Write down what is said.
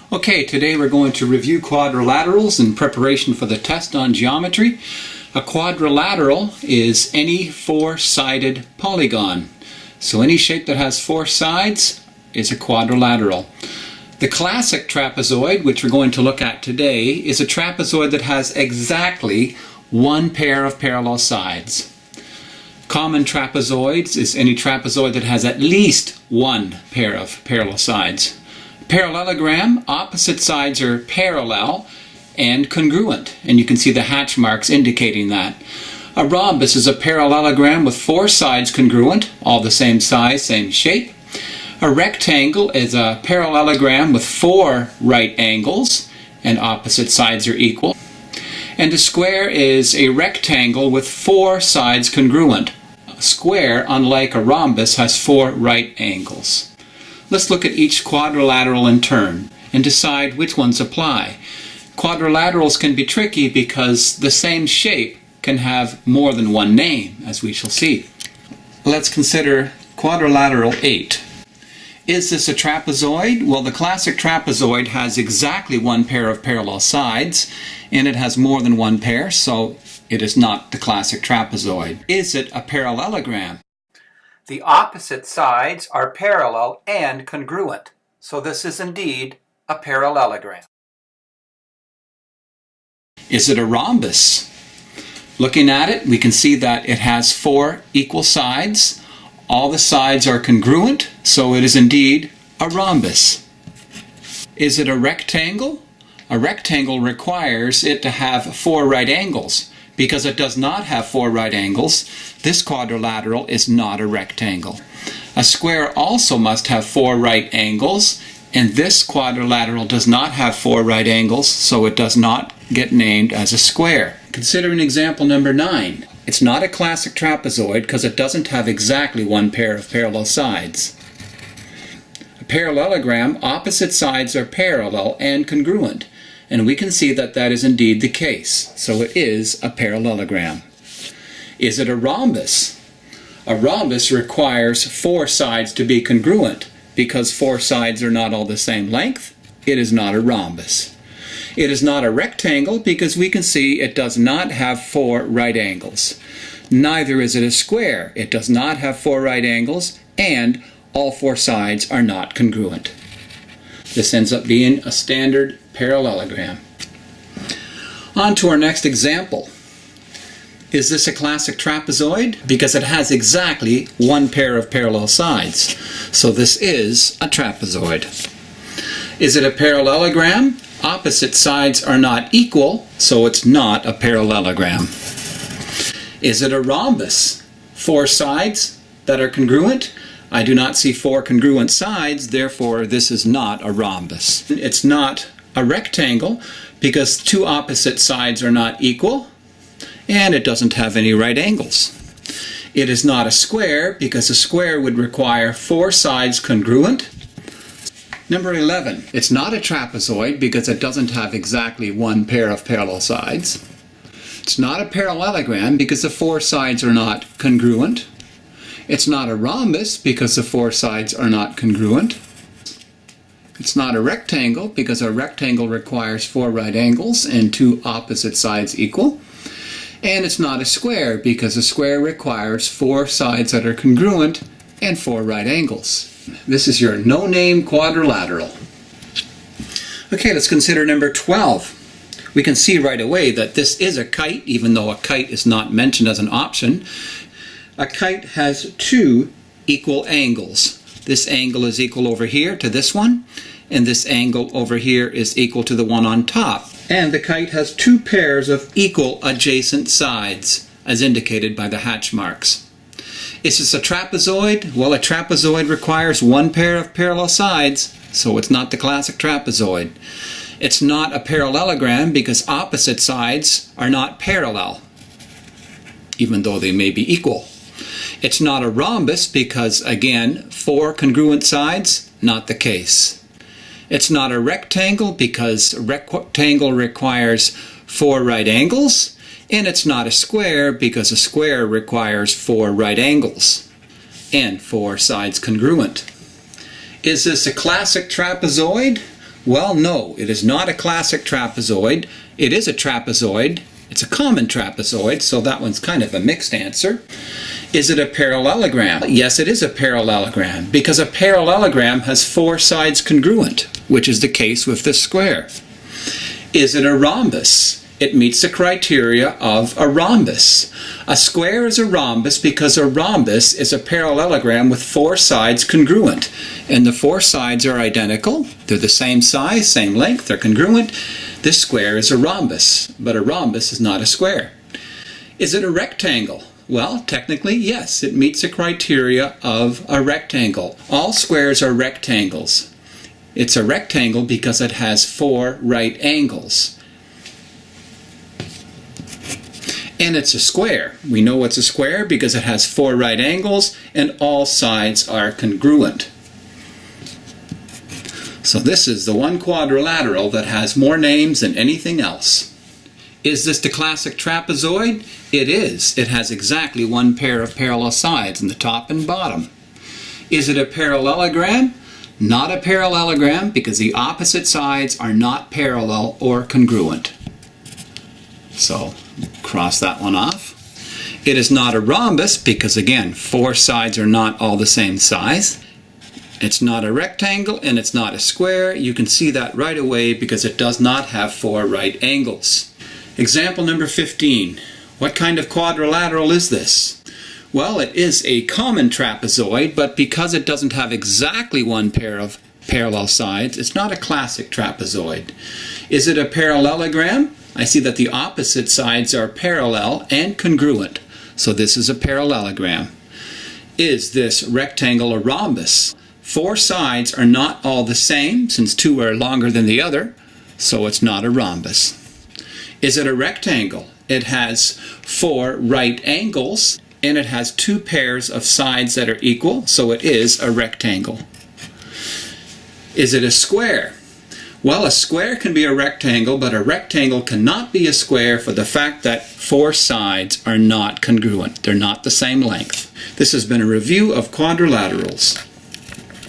Okay, today we're going to review quadrilaterals in preparation for the test on geometry. A quadrilateral is any four-sided polygon. So any shape that has four sides is a quadrilateral. The classic trapezoid, which we're going to look at today, is a trapezoid that has exactly one pair of parallel sides. Common trapezoids is any trapezoid that has at least one pair of parallel sides. Parallelogram, opposite sides are parallel and congruent, and you can see the hatch marks indicating that. A rhombus is a parallelogram with four sides congruent, all the same size, same shape. A rectangle is a parallelogram with four right angles and opposite sides are equal. And a square is a rectangle with four sides congruent. A square, unlike a rhombus, has four right angles. Let's look at each quadrilateral in turn and decide which ones apply. Quadrilaterals can be tricky because the same shape can have more than one name, as we shall see. Let's consider quadrilateral 8. Is this a trapezoid? Well, the classic trapezoid has exactly one pair of parallel sides, and it has more than one pair, so it is not the classic trapezoid. Is it a parallelogram? The opposite sides are parallel and congruent, so this is indeed a parallelogram. Is it a rhombus? Looking at it, we can see that it has four equal sides. All the sides are congruent, so it is indeed a rhombus. Is it a rectangle? A rectangle requires it to have four right angles. Because it does not have four right angles, this quadrilateral is not a rectangle. A square also must have four right angles, and this quadrilateral does not have four right angles, so it does not get named as a square. Consider an example number 9. It's not a classic trapezoid because it doesn't have exactly one pair of parallel sides. A parallelogram, opposite sides are parallel and congruent. And we can see that that is indeed the case. So it is a parallelogram. Is it a rhombus? A rhombus requires four sides to be congruent. Because four sides are not all the same length, it is not a rhombus. It is not a rectangle because we can see it does not have four right angles. Neither is it a square. It does not have four right angles, and all four sides are not congruent. This ends up being a standard parallelogram. On to our next example. Is this a classic trapezoid? Because it has exactly one pair of parallel sides. So this is a trapezoid. Is it a parallelogram? Opposite sides are not equal, so it's not a parallelogram. Is it a rhombus? Four sides that are congruent? I do not see four congruent sides, therefore this is not a rhombus. It's not a rectangle because two opposite sides are not equal, and it doesn't have any right angles. It is not a square because a square would require four sides congruent. Number 11. It's not a trapezoid because it doesn't have exactly one pair of parallel sides. It's not a parallelogram because the four sides are not congruent. It's not a rhombus because the four sides are not congruent. It's not a rectangle because a rectangle requires four right angles and two opposite sides equal. And it's not a square because a square requires four sides that are congruent and four right angles. This is your no-name quadrilateral. Okay, let's consider number 12. We can see right away that this is a kite, even though a kite is not mentioned as an option. A kite has two equal angles. This angle is equal over here to this one, and this angle over here is equal to the one on top. And the kite has two pairs of equal adjacent sides, as indicated by the hatch marks. Is this a trapezoid? Well, a trapezoid requires one pair of parallel sides, so it's not the classic trapezoid. It's not a parallelogram because opposite sides are not parallel, even though they may be equal. It's not a rhombus because, again, four congruent sides, not the case. It's not a rectangle because a rectangle requires four right angles. And it's not a square because a square requires four right angles and four sides congruent. Is this a classic trapezoid? Well, no, it is not a classic trapezoid. It is a trapezoid. It's a common trapezoid, so that one's kind of a mixed answer. Is it a parallelogram? Yes, it is a parallelogram, because a parallelogram has 4 sides congruent, which is the case with this square. Is it a rhombus? It meets the criteria of a rhombus. A square is a rhombus because a rhombus is a parallelogram with 4 sides congruent. And the 4 sides are identical. They're the same size, same length, they're congruent. This square is a rhombus, but a rhombus is not a square. Is it a rectangle? Well, technically, yes, it meets the criteria of a rectangle. All squares are rectangles. It's a rectangle because it has 4 right angles. And it's a square. We know it's a square because it has 4 right angles and all sides are congruent. So this is the one quadrilateral that has more names than anything else. Is this the classic trapezoid? It is. It has exactly 1 pair of parallel sides in the top and bottom. Is it a parallelogram? Not a parallelogram because the opposite sides are not parallel or congruent. So cross that one off. It is not a rhombus because, again, 4 sides are not all the same size. It's not a rectangle and it's not a square. You can see that right away because it does not have 4 right angles. Example number 15. What kind of quadrilateral is this? Well, it is a common trapezoid, but because it doesn't have exactly 1 pair of parallel sides, it's not a classic trapezoid. Is it a parallelogram? I see that the opposite sides are parallel and congruent, so this is a parallelogram. Is this rectangle a rhombus? 4 sides are not all the same, since 2 are longer than the other, so it's not a rhombus. Is it a rectangle? It has 4 right angles, and it has 2 pairs of sides that are equal, so it is a rectangle. Is it a square? Well, a square can be a rectangle, but a rectangle cannot be a square for the fact that 4 sides are not congruent. They're not the same length. This has been a review of quadrilaterals.